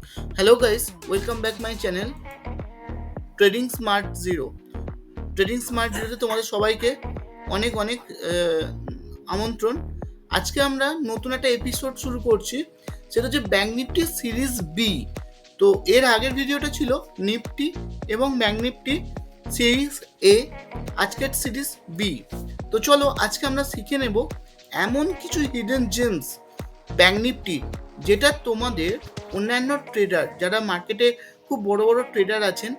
Hello guys, welcome back my channel trading smart zero. Trading smart জিরোতে তোমাদের সবাইকে অনেক অনেক আমন্ত্রণ। আজকে আমরা নতুন একটা এপিসোড শুরু করছি, সেটা হচ্ছে ব্যাঙ্ক নিফটি সিরিজ বি। তো এর আগের ভিডিওটা ছিল নিফটি এবং ব্যাঙ্ক নিফটি সিরিজ এ, আজকের সিরিজ বি। তো চলো আজকে আমরা শিখে নেব এমন কিছু হিডেন জেমস ব্যাঙ্ক নিফটি, যেটা তোমাদের অন্যান্য ট্রেডার যারা মার্কেটে খুব বড় বড় ট্রেডার আছেন,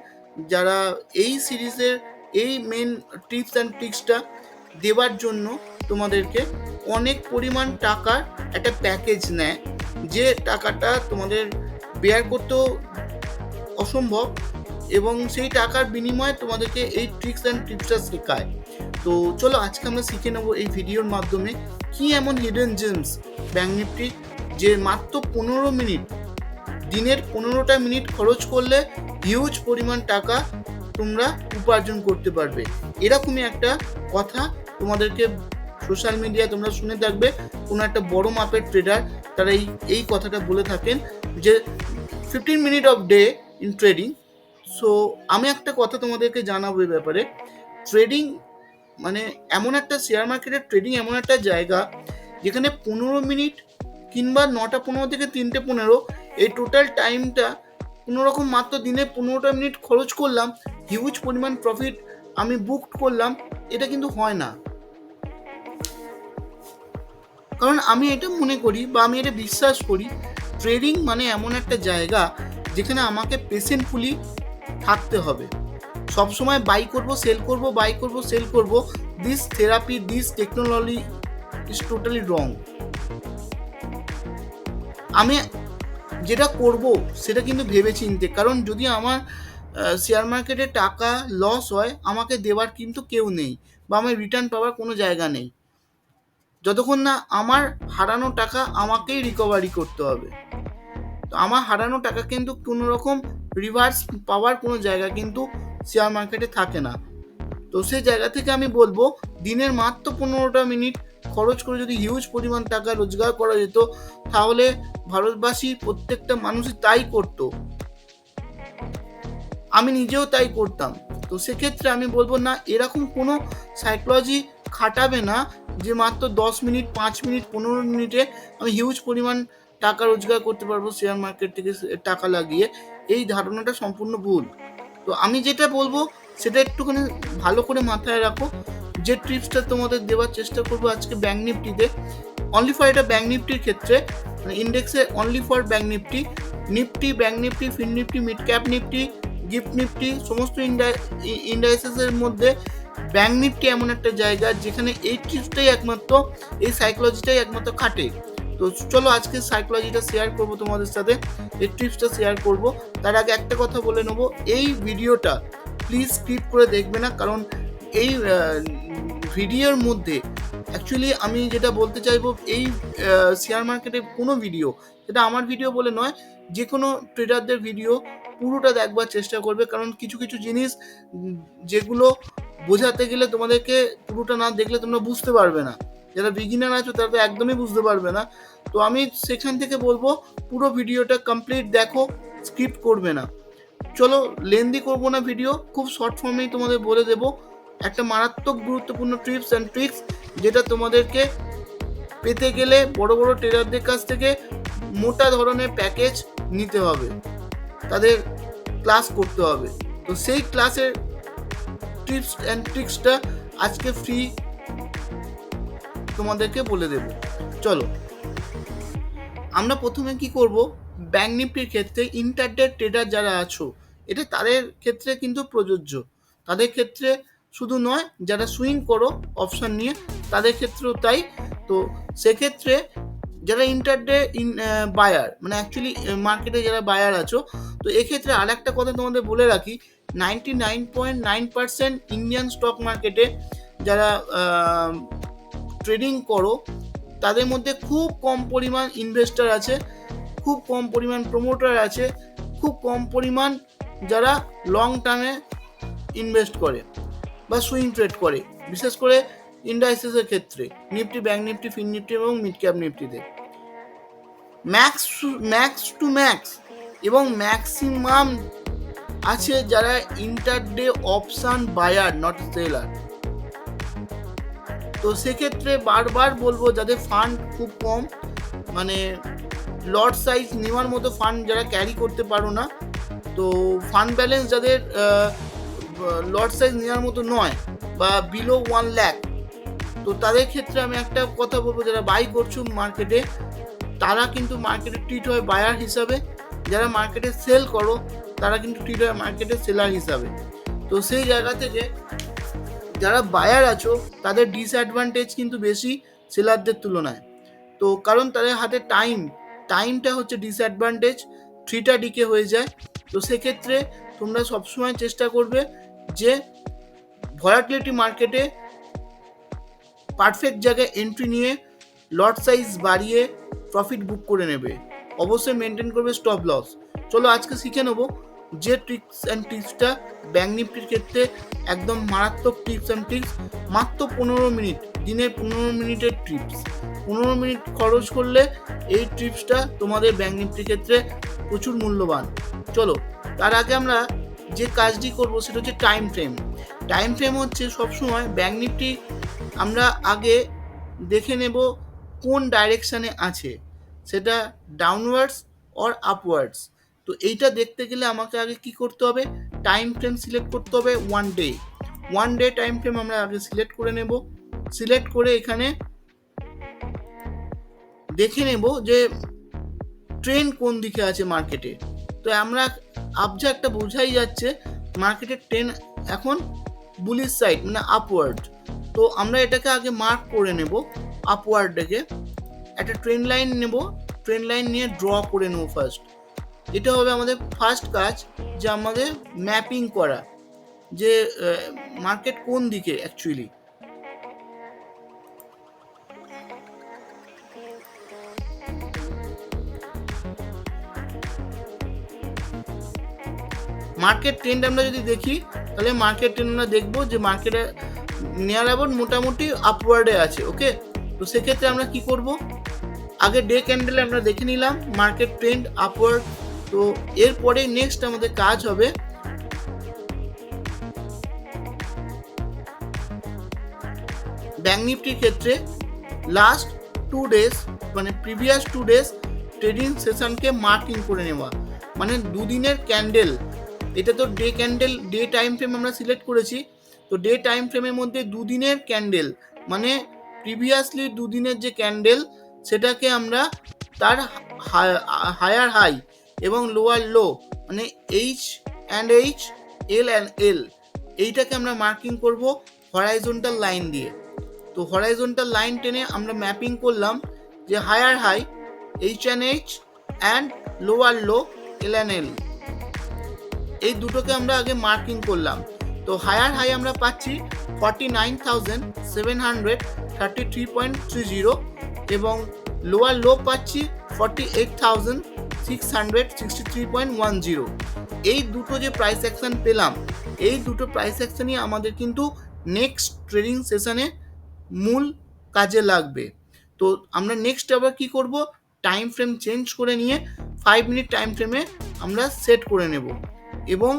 যারা এই সিরিজের এই মেন টিপস অ্যান্ড ট্রিক্সটা দেওয়ার জন্য তোমাদেরকে অনেক পরিমাণ টাকার একটা প্যাকেজ নেয়, যে টাকাটা তোমাদের বেয়ার করতেও অসম্ভব, এবং সেই টাকার বিনিময়ে তোমাদেরকে এই ট্রিক্স অ্যান্ড টিপসটা শেখায়। তো চলো আজকে আমরা শিখে নেবো এই ভিডিওর মাধ্যমে কি এমন হিডেন জেমস ব্যাঙ্ক নিফটি, যে মাত্র 15 মিনিট, দিনের 15টা মিনিট খরচ করলে হিউজ পরিমাণ টাকা তোমরা উপার্জন করতে পারবে। এরকমই একটা কথা তোমাদেরকে সোশ্যাল মিডিয়ায় তোমরা শুনে থাকবে, কোনো একটা বড় মাপের ট্রেডার তারা এই কথাটা বলে থাকেন যে 15 minute off day in trading. So আমি একটা কথা তোমাদেরকে জানাবো এই ব্যাপারে। ট্রেডিং মানে এমন একটা শেয়ার মার্কেটের ট্রেডিং এমন একটা জায়গা যেখানে 15 মিনিট কিংবা 9টা 15 থেকে 3টে 15, এই টোটাল টাইমটা কোনোরকম মাত্র দিনে 15টা মিনিট খরচ করলাম, হিউজ পরিমাণ প্রফিট আমি বুক করলাম, এটা কিন্তু হয় না। কারণ আমি এটা মনে করি বা আমি এটা বিশ্বাস করি, ট্রেডিং মানে এমন একটা জায়গা যেখানে আমাকে পেশেন্টফুলি থাকতে হবে। সবসময় বাই করব সেল করব, বাই করব সেল করব, this therapy, this technology is totally রং। আমি যেটা করব সেটা কিন্তু ভেবে চিনতে, কারণ যদি আমার শেয়ার মার্কেটে টাকা লস হয়, আমাকে দেওয়ার কিন্তু কেউ নেই বা আমার রিটার্ন পাওয়ার কোনো জায়গা নেই, যতক্ষণ না আমার হারানো টাকা আমাকেই রিকভারি করতে হবে। তো আমার হারানো টাকা কিন্তু কোনো রকম রিভার্স পাওয়ার কোনো জায়গা কিন্তু শেয়ার মার্কেটে থাকে না। তো সেই জায়গা থেকে আমি বলবো, দিনের মাত্র 15টা মিনিট খরচ করে যদি হিউজ পরিমাণ টাকা রোজগার করা যেত, তাহলে ভারতবাসী প্রত্যেকটা মানুষই তাই করতো, আমি নিজেও তাই করতাম। তো সেক্ষেত্রে আমি বলবো না, এরকম কোনো সাইকোলজি খাটাবে না যে মাত্র 10 মিনিট, 5 মিনিট, 15 মিনিটে আমি হিউজ পরিমাণ টাকা রোজগার করতে পারবো শেয়ার মার্কেট থেকে টাকা লাগিয়ে। এই ধারণাটা সম্পূর্ণ ভুল। তো আমি যেটা বলবো সেটা একটুখানি ভালো করে মাথায় রাখো। যে টিপসটা তোমাদের দেওয়ার চেষ্টা করবো আজকে ব্যাঙ্ক নিফটিতে, অনলি ফর এটা ব্যাঙ্ক নিফটির ক্ষেত্রে, মানে ইন্ডেক্সে only for bank Nifty, Nifty, bank Nifty, fin Nifty, mid cap Nifty, gift Nifty, সমস্ত ইন্ডাইসেসের মধ্যে ব্যাঙ্ক নিফটি এমন একটা জায়গা যেখানে এই টিপসটাই একমাত্র, এই সাইকোলজিটাই একমাত্র খাটে। তো চলো আজকে সাইকোলজিটা শেয়ার করব তোমাদের সাথে, এই টিপসটা শেয়ার করব। তার আগে একটা কথা বলে নেবো, এই ভিডিওটা প্লিজ স্কিপ করে দেখবে না, কারণ এই ভিডিওর মধ্যে অ্যাকচুয়ালি আমি যেটা বলতে চাইবো, এই শেয়ার মার্কেটের কোনো ভিডিও, সেটা আমার ভিডিও বলে নয়, যে কোনো ট্রেডারদের ভিডিও পুরোটা দেখবার চেষ্টা করবে, কারণ কিছু কিছু জিনিস যেগুলো বোঝাতে গেলে তোমাদেরকে পুরোটা না দেখলে তোমরা বুঝতে পারবে না। যারা বিগিনার আছো তারা তো একদমই বুঝতে পারবে না। তো আমি সেখান থেকে বলবো পুরো ভিডিওটা কমপ্লিট দেখো, স্কিপ করবে না। চলো লেন্দি করবো না ভিডিও, খুব শর্ট ফর্মেই তোমাদের বলে দেবো একটা মারাত্মক গুরুত্বপূর্ণ টিপস অ্যান্ড ট্রিক্স, যেটা তোমাদেরকে পেতে গেলে বড় বড় ট্রেডারদের কাছ থেকে মোটা ধরনের প্যাকেজ নিতে হবে, তাদের ক্লাস করতে হবে। তো সেই ক্লাসের টিপস অ্যান্ড ট্রিক্সটা আজকে ফ্রি তোমাদেরকে বলে দেব। চলো আমরা প্রথমে কি করব, ব্যাঙ্ক নিফটির ক্ষেত্রে ইন্টারডে ট্রেডার যারা আছো, এটা তাদের ক্ষেত্রে কিন্তু প্রযোজ্য। তাদের ক্ষেত্রে শুধু নয়, যারা সুইং করো অপশান নিয়ে তাদের ক্ষেত্রেও তাই। তো সেক্ষেত্রে যারা ইন্টারডে বায়ার, মানে অ্যাকচুয়ালি মার্কেটে যারা বায়ার আছো, তো এক্ষেত্রে আর একটা কথা তোমাদের বলে রাখি, 99.9% ইন্ডিয়ান স্টক মার্কেটে যারা ট্রেডিং করো, তাদের মধ্যে খুব কম পরিমাণ ইনভেস্টার আছে, খুব কম পরিমাণ প্রমোটার আছে, খুব কম পরিমাণ যারা লং টার্মে ইনভেস্ট করে বা সুইং ট্রেড করে, বিশেষ করে ইন্ডাইসেসের ক্ষেত্রে নিফটি, ব্যাঙ্ক নিফটি, ফিন নিফটি এবং মিড ক্যাপ নিফটিতে। ম্যাক্স টু ম্যাক্স এবং ম্যাক্সিমাম আছে যারা intraday option buyer, not seller. তো সেক্ষেত্রে বারবার বলবো, যাদের ফান্ড খুব কম, মানে লট সাইজ নেওয়ার মতো ফান্ড যারা ক্যারি করতে পারো না, তো ফান্ড ব্যালেন্স যাদের লট সাইজ নেওয়ার মতো নয় বা বিলো 1 লাখ, তো তাদের ক্ষেত্রে আমি একটা কথা বলবো, যারা বাই করছো মার্কেটে, তারা কিন্তু মার্কেটে ট্রিট হয় বায়ার হিসাবে, যারা মার্কেটে সেল করো তারা কিন্তু ট্রিট হয় মার্কেটে সেলার হিসাবে। তো সেই জায়গা থেকে যারা বায়ার আছো তাদের ডিসঅ্যাডভান্টেজ কিন্তু বেশি সেলারদের তুলনায়। তো কারণ তাদের হাতে টাইমটা হচ্ছে ডিসঅ্যাডভান্টেজ, 3টা ডিকে হয়ে যায়। তো সেক্ষেত্রে তোমরা সবসময় চেষ্টা করবে যে ভলাটিলিটি মার্কেটে পারফেক্ট জায়গায় এন্ট্রি নিয়ে লট সাইজ বাড়িয়ে প্রফিট বুক করে নেবে। অবশ্যই মেনটেন করবে স্টপ লস। চলো আজকে শিখে নেবো যে ট্রিক্স অ্যান্ড টিপসটা ব্যাঙ্ক নিফটির ক্ষেত্রে একদম মারাত্মক টিপস অ্যান্ড ট্রিক্স। মাত্র 15 মিনিট, দিনের 15 মিনিটের ট্রিপস। 15 মিনিট খরচ করলে এই ট্রিপসটা তোমাদের ব্যাঙ্ক নিফটির ক্ষেত্রে প্রচুর মূল্যবান। চলো, তার আগে আমরা যে কাজটি করবো সেটা হচ্ছে টাইম ফ্রেম। টাইম ফ্রেম হচ্ছে সবসময় ব্যাঙ্ক নিফটি আমরা আগে দেখে নেব কোন ডাইরেকশানে আছে, সেটা ডাউনওয়ার্ডস অর আপওয়ার্ডস। তো এইটা দেখতে গেলে আমাকে আগে কি করতে হবে, টাইম ফ্রেম সিলেক্ট করতে হবে 1 ডে টাইম ফ্রেম আমরা আগে সিলেক্ট করে নেব। সিলেক্ট করে এখানে দেখে নেব যে ট্রেন্ড কোন দিকে আছে মার্কেটে। তো আমরা আবজা একটা বোঝাই যাচ্ছে মার্কেটের ট্রেন্ড এখন বুলিশ সাইড, মানে আপওয়ার্ড। তো আমরা এটাকে আগে মার্ক করে নেব, আপওয়ার্ডটাকে একটা ট্রেন্ড লাইন নেব, ট্রেন্ড লাইন নিয়ে ড্র করে নেব ফার্স্ট। এটা হবে আমাদের ফার্স্ট কাজ, যে আমাদের ম্যাপিং করা যে মার্কেট কোন দিকে অ্যাকচুয়ালি। মার্কেট ট্রেন্ড আমরা যদি দেখি, তাহলে মার্কেট ট্রেন্ড আমরা দেখবো যে মার্কেটে নিয়ার অ্যাবাউট মোটামুটি আপওয়ার্ডে আছে। ওকে, তো সেক্ষেত্রে আমরা কি করব, আগে ডে ক্যান্ডেলে আমরা দেখে নিলাম মার্কেট ট্রেন্ড আপওয়ার্ড। তো এরপরে নেক্সট আমাদের কাজ হবে ব্যাঙ্ক নিফটির ক্ষেত্রে লাস্ট 2 ডেজ, মানে প্রিভিয়াস 2 ডেজ ট্রেডিং সেশনকে মার্কিং করে নেওয়া। মানে দুদিনের ক্যান্ডেল, এটা তো day candle, day time frame আমরা সিলেক্ট করেছি। তো ডে টাইম ফ্রেমের মধ্যে দুদিনের ক্যান্ডেল, মানে প্রিভিয়াসলি দুদিনের যে ক্যান্ডেল, সেটাকে আমরা তার হায়ার হাই এবং লোয়ার লো, মানে H and H, L and এল, এইটাকে আমরা মার্কিং করব হরাইজন্টাল লাইন দিয়ে। তো হরাইজন্টাল লাইন টেনে আমরা ম্যাপিং করলাম যে higher high H and H and lower low L and L, এই দুটোকে আমরা আগে মার্কিং করলাম। তো হায়ার হাই আমরা পাচ্ছি 49,733.30 এবং লোয়ার লো পাচ্ছি 48,663.10। এই দুটো যে প্রাইস অ্যাকশন পেলাম, এই দুটো প্রাইস অ্যাকশনই আমাদের কিন্তু নেক্সট ট্রেডিং সেশনে মূল কাজে লাগবে। তো আমরা নেক্সট আবার কি করব, টাইম ফ্রেম চেঞ্জ করে নিয়ে 5 মিনিট টাইম ফ্রেমে আমরা সেট করে নেব এবং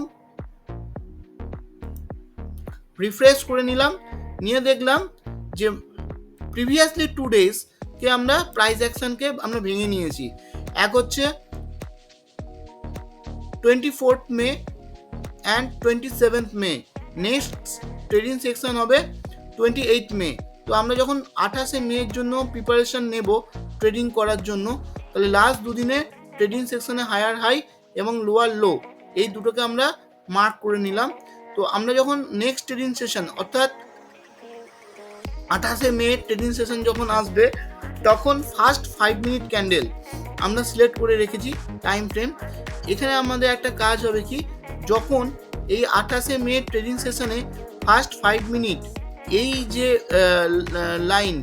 রিফ্রেশ করে নিলাম। নিয়ে দেখলাম যে প্রিভিয়াসলি 2 ডেজ কে আমরা প্রাইস অ্যাকশনকে আমরা ভেঙে নিয়েছি। এক হচ্ছে 24th May and 27th May, next trading section হবে 28th মে। তো আমরা যখন 28শে মের জন্য প্রিপারেশন নেব ট্রেডিং করার জন্য, তাহলে লাস্ট দুদিনে ট্রেডিং সেকশনে হায়ার হাই এবং লোয়ার লো, এই দুটোকে আমরা মার্ক করে নিলাম। তো আমরা যখন নেক্সট ট্রেডিং সেশন, অর্থাৎ 28শে মে ট্রেডিং সেশন যখন আসবে, তখন ফার্স্ট 5 মিনিট ক্যান্ডেল আমরা সিলেক্ট করে রেখেছি টাইম ফ্রেম। এখানে আমাদের একটা কাজ হবে কি, যখন এই 28শে মে ট্রেডিং সেশনে ফার্স্ট 5 মিনিট এই যে লাইন,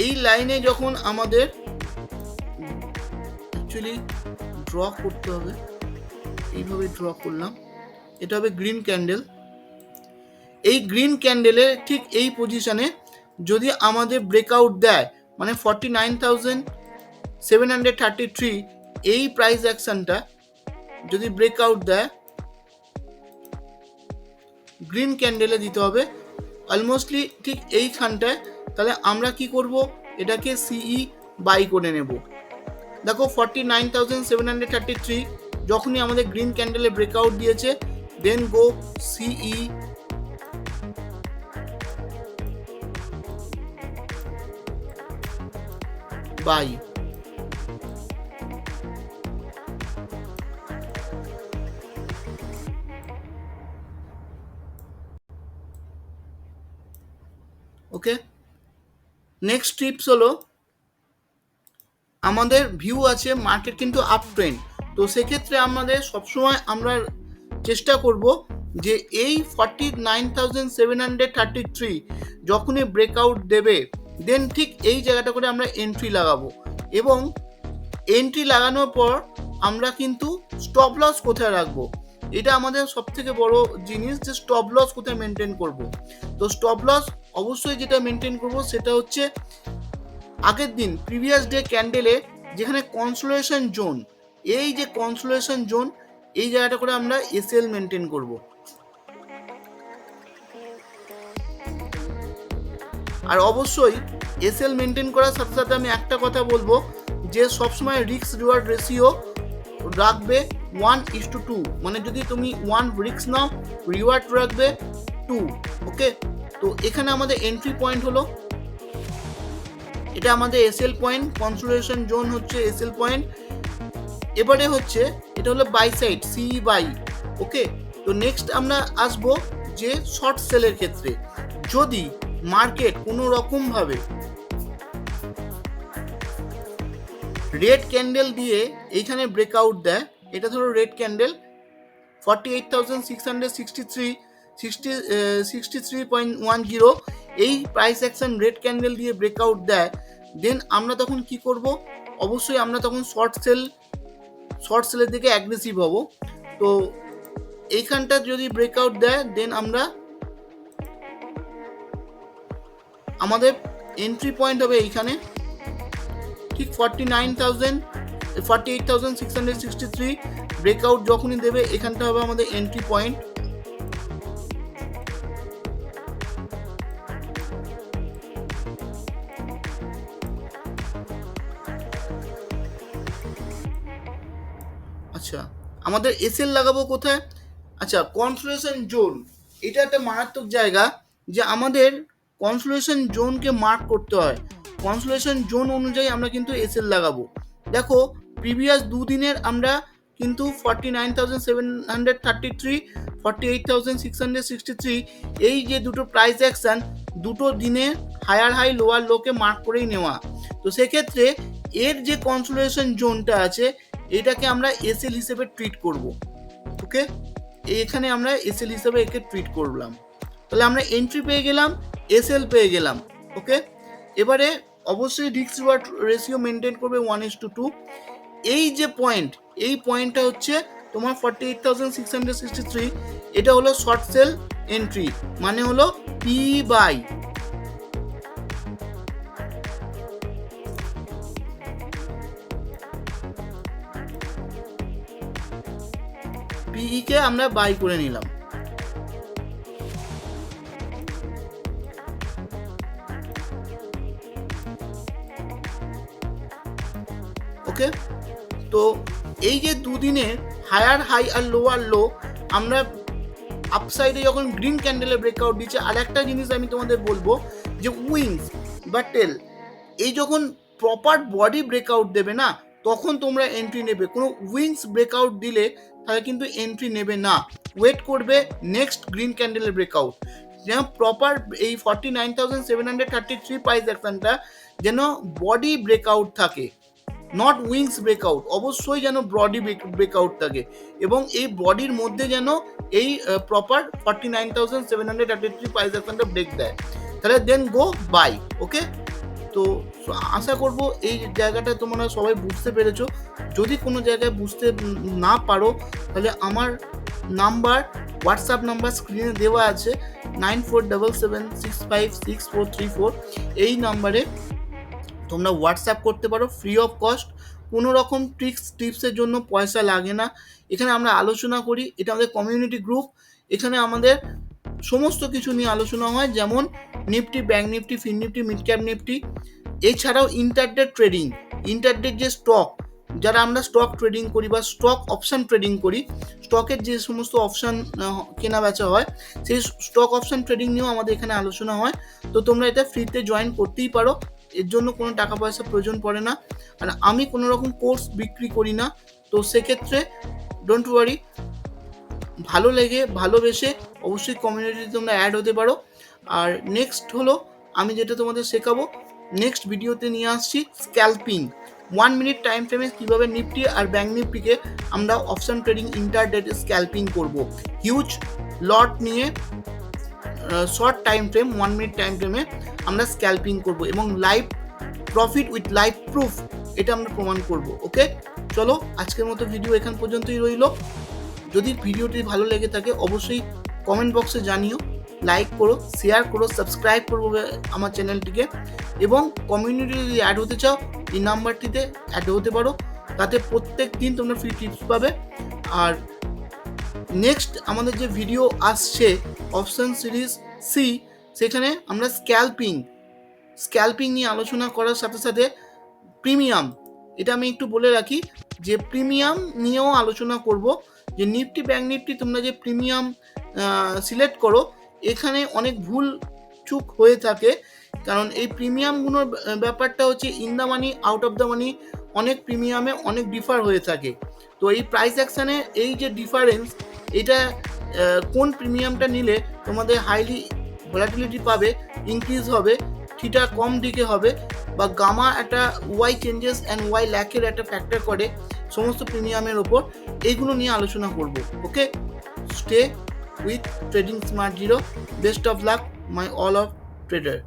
এই লাইনে যখন আমাদের অ্যাকচুয়ালি ড্র করতে হবে, এইভাবে ড্র করলাম। এটা হবে গ্রিন ক্যান্ডেল। এই গ্রিন ক্যান্ডেলের ঠিক এই পজিশনে যদি আমাদের ব্রেকআউট দেয়, মানে 49,733 এই প্রাইস অ্যাকশনটা যদি ব্রেকআউট দেয়, গ্রিন ক্যান্ডেলে দিতে হবে অলমোস্টলি ঠিক এইখানটায়, তাহলে আমরা কি করব, এটাকে সিই বাই করে নেব। দেখো 49,733 যখনই আমাদের গ্রিন ক্যান্ডেলে ব্রেকআউট দিয়েছে, দেন গো সিই বাই। ওকে, নেক্সট টিপস হলো, আমাদের ভিউ আছে মার্কেট কিন্তু আপ ট্রেন্ড, তো সেক্ষেত্রে আমাদের সবসময় আমরা চেষ্টা করব যে এই 49,733 যখনই ব্রেকআউট দেবে, দেন ঠিক এই জায়গাটা করে আমরা এন্ট্রি লাগাবো, এবং এন্ট্রি লাগানোর পর আমরা কিন্তু স্টপ লস কোথায় রাখবো, এটা আমাদের সব থেকে বড় জিনিস, যে স্টপ লস কোথায় মেনটেন করব। তো স্টপ লস অবশ্যই যেটা মেনটেন করব সেটা হচ্ছে আগের দিন প্রিভিয়াস ডে ক্যান্ডেলে যেখানে কনসোলেশন জোন, এই যে কনসোলেশন জোন, এই জায়গাটা করে আমরা এসএল মেনটেন করব। আর অবশ্যই এসএল মেনটেন করার সাথে সাথে আমি একটা কথা বলবো, যে সবসময় রিস্ক রিওয়ার্ড রেশিও রাখবে 1:2, মানে যদি তুমি 1 রিস্ক নাও, রিওয়ার্ড রাখবে 2। ওকে, তো এখানে আমাদের এন্ট্রি পয়েন্ট হলো, এটা আমাদের এসএল পয়েন্ট, কনসোলেশন জোন হচ্ছে এসএল পয়েন্ট। এবারে হচ্ছে এটা হলো বাই সাইড, সিই বাই। ওকে, তো নেক্সট আমরা আসবো যে শর্ট সেলের ক্ষেত্রে, যদি মার্কেট কোনো রকমভাবে রেড ক্যান্ডেল দিয়ে এইখানে ব্রেকআউট দেয়, এটা ধরো রেড ক্যান্ডেল 48,663.10 এই প্রাইস অ্যাকশন রেড ক্যান্ডেল দিয়ে ব্রেকআউট দেয়, দেন আমরা তখন কি করব, অবশ্যই আমরা তখন শর্ট সেলের দিকে অ্যাগ্রেসিভ হব। তো এইখানটা যদি ব্রেকআউট দেয়, দেন আমরা আমাদের এন্ট্রি পয়েন্ট হবে এইখানে, ঠিক 48,663 ব্রেকআউট যখনই দেবে, এখানটা হবে আমাদের এন্ট্রি পয়েন্ট। আচ্ছা, আমাদের এসএল লাগাবো কোথায়? আচ্ছা, কনসোলেশন জোন, এটা একটা মারাত্মক জায়গা, যে আমাদের কনসোলেশন জোনকে মার্ক করতে হয়, কনসোলেশন জোন অনুযায়ী আমরা কিন্তু এসএল লাগাবো। দেখো প্রিভিয়াস দুদিনের আমরা কিন্তু 49,733, 48,663 এই যে দুটো প্রাইস অ্যাকশন, দুটো দিনে হায়ার হাই লোয়ার লোকে মার্ক করেই নেওয়া। তো সেক্ষেত্রে এর যে কনসোলেশন জোনটা আছে, এটাকে আমরা এসএল হিসেবে ট্রিট করব। ওকে, এখানে আমরা এসএল হিসেবে একে ট্রিট করলাম, তাহলে আমরা এন্ট্রি পেয়ে গেলাম, এসএল পেয়ে গেলাম। ওকে, এবারে অবশ্যই রিস্ক রিওয়ার্ড রেশিও মেনটেন করবে 1:2। এই যে পয়েন্ট, এই পয়েন্টটা হচ্ছে তোমার 48,663, এটা হলো শর্ট সেল এন্ট্রি, মানে হলো পি বাই। পিই কে আমরা বাই করে নিলাম। ওকে, তো এই যে দুদিনের হায়ার হাই আর লোয়ার লো, আমরা আপসাইডে যখন গ্রিন ক্যান্ডেলে ব্রেকআউট দিচ্ছে, আর একটা জিনিস আমি তোমাদের বলবো, যে উইংস বা টেল, এই যখন প্রপার বডি ব্রেকআউট দেবে না, তখন তোমরা এন্ট্রি নেবে। কোনো উইংস ব্রেকআউট দিলে তাহলে কিন্তু এন্ট্রি নেবে না, ওয়েট করবে নেক্সট গ্রিন ক্যান্ডেলের ব্রেকআউট, যেন প্রপার এই 49,733 প্রাইস অ্যাকশনটা যেন বডি ব্রেকআউট থাকে, নট উইংস ব্রেকআউট, অবশ্যই যেন বডি ব্রেকআউট থাকে, এবং এই বডির মধ্যে যেন এই প্রপার 49,733 প্রাইস অ্যাকশনটা ব্রেক দেয়, তাহলে দেন গো বাই। ওকে, তো আশা করব এই জায়গাটা তোমরা সবাই বুঝতে পেরেছো। যদি কোনো জায়গায় বুঝতে না পারো, তাহলে আমার নাম্বার হোয়াটসঅ্যাপ নাম্বার স্ক্রিনে দেওয়া আছে 9477656434। এই নাম্বারে তোমরা হোয়াটসঅ্যাপ করতে পারো ফ্রি অফ কস্ট। কোনো রকম টিপসের জন্য পয়সা লাগে না। এখানে আমরা আলোচনা করি, এটা আমাদের কমিউনিটি গ্রুপ। এখানে আমাদের সমস্ত কিছু নিয়ে আলোচনা হয়, যেমন Nifty, bank Nifty, fin Nifty, mid cap Nifty. এছাড়াও ইন্টারডে ট্রেডিং, ইন্টারডে যে স্টক, যারা আমরা স্টক ট্রেডিং করি বা স্টক অপশান ট্রেডিং করি, স্টকের যে সমস্ত অপশান কেনা বেচা হয়, সেই স্টক অপশান ট্রেডিং নিয়েও আমাদের এখানে আলোচনা হয়। তো তোমরা এটা ফ্রিতে জয়েন করতেই পারো, এর জন্য কোনো টাকা পয়সা প্রয়োজন পড়ে না। আর আমি কোনো রকম কোর্স বিক্রি করি না, তো সেক্ষেত্রে ডোন্ট ওয়ারি, ভালো লেগে ভালোবেসে অবশ্যই কমিউনিটিতে তোমরা অ্যাড হতে পারো। আর নেক্সট হলো আমি যেটা তোমাদের শেখাবো, নেক্সট ভিডিওতে নিয়ে আসছি স্ক্যালপিং। 1 মিনিট টাইম ফ্রেমে কীভাবে নিফটি আর ব্যাঙ্ক নিফটিকে আমরা অপশন ট্রেডিং ইন্টারডেতে স্ক্যালপিং করব, হিউজ লট নিয়ে short time frame 1 minute time ফ্রেমে আমরা স্ক্যালপিং করব এবং live profit with live proof এটা আমরা প্রমাণ করব। ওকে, চলো আজকের মতো ভিডিও এখান পর্যন্তই রইল। যদি ভিডিওটি ভালো লেগে থাকে অবশ্যই কমেন্ট বক্সে জানিও, লাইক করো, শেয়ার করো, সাবস্ক্রাইব করবো আমার চ্যানেলটিকে, এবং কমিউনিটি যদি অ্যাড হতে চাও এই নাম্বারটিতে অ্যাড হতে পারো, তাতে প্রত্যেক দিন তোমরা ফ্রি টিপস পাবে। আর নেক্সট আমাদের যে ভিডিও আসছে অপশন সিরিজ সি, সেখানে আমরা স্ক্যালপিং নিয়ে আলোচনা করার সাথে সাথে প্রিমিয়াম, এটা আমি একটু বলে রাখি যে প্রিমিয়াম নিয়েও আলোচনা করব, যে নিফটি ব্যাঙ্ক নিফটি তোমরা যে প্রিমিয়াম সিলেক্ট করো, এখানে অনেক ভুল চুক হয়ে থাকে। কারণ এই প্রিমিয়ামগুলোর ব্যাপারটা হচ্ছে in the money out of the money, অনেক প্রিমিয়ামে অনেক ডিফার হয়ে থাকে। তো এই প্রাইস অ্যাকশানে এই যে ডিফারেন্স, এটা কোন প্রিমিয়ামটা নিলে তোমাদের হাইলি ভোলাটিলিটি পাবে, ইনক্রিজ হবে, থিটা কম দিকে হবে, বা গামা একটা ওয়াই চেঞ্জেস অ্যান্ড ওয়াই ল্যাকের একটা ফ্যাক্টর করে সমস্ত প্রিমিয়ামের ওপর, এইগুলো নিয়ে আলোচনা করব। Okay, stay with trading smart zero. Best of luck my all of tedder.